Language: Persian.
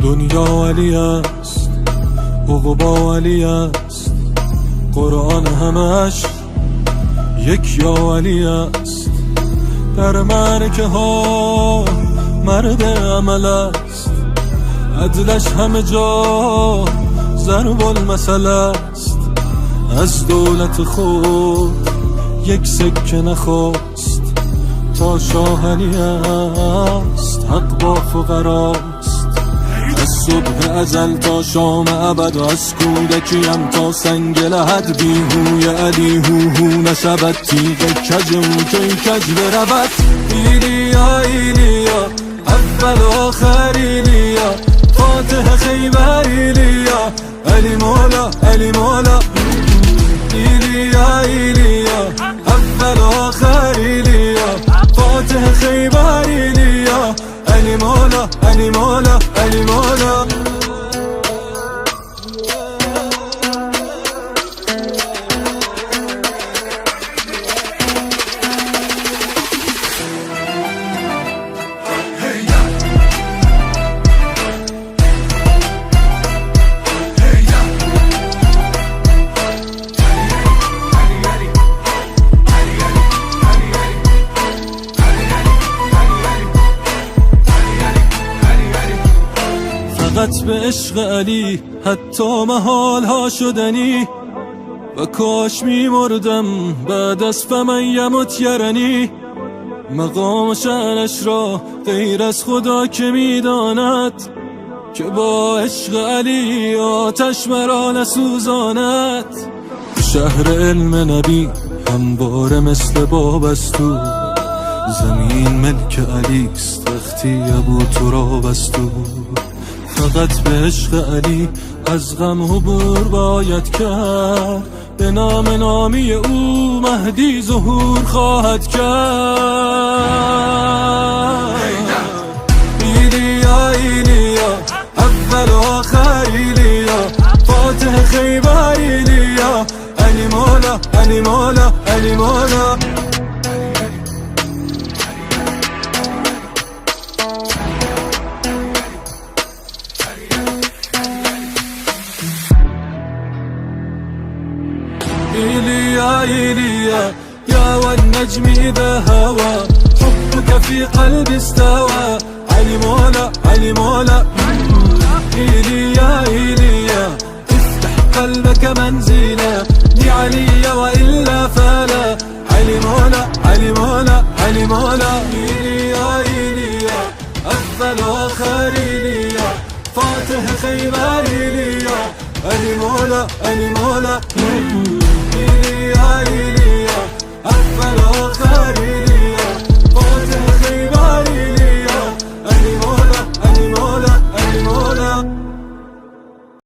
دنیا علی است، عقبا علی است، قرآن همش یک یا علی است. در مرکه ها مرد عمل است، عدلش همه جا ضرب المثل است. از دولت خود یک سکه نخواست، تا شاه علی است، حق با فقراست. از صبح ازل تا شام ابد، از کودکیم تا سنگ لحد، بیهوی علی هو نشود، تیغ کج او کی کج برود. ایلیا ایلیا اول و آخر ایلیا، فاتح خیبر ایلیا، علی مولا علی مولا. ایلیا ایلیا اول و آخر ایلیا، فاتح خیبر ایلیا، علی مولا علی مولا علی مولا. فقط به عشق علی حتی محال ها شدنی، و کاش می مردم بعد از فمن یمت یرنی. مقام شأنش را غیر از خدا که می داند، که با عشق علی آتش مرا نسوزاند. شهر علم نبی همواره مثل بابستو، زمین ملک علی است وقتی ابو تراب است. فقط به عشق علی از غم عبور باید کرد، به نام نامی او مهدی ظهور خواهد کرد. ایلیا ایلیا اول و آخر ایلیا، فاتح خیبر ایلیا، علی مولا علی مولا علی مولا. إيليا إيليا يا والنجم إذا هوى، حبك في قلبي استوى، علي مولا علي مولا. إيليا إيليا افتح قلبك منزلا لعلي وإلا فلا، علي مولا علي مولا علي مولا. إيليا إيليا أفضل وآخر إيليا، فاتح خيبر إيليا، علي مولا علي مولا.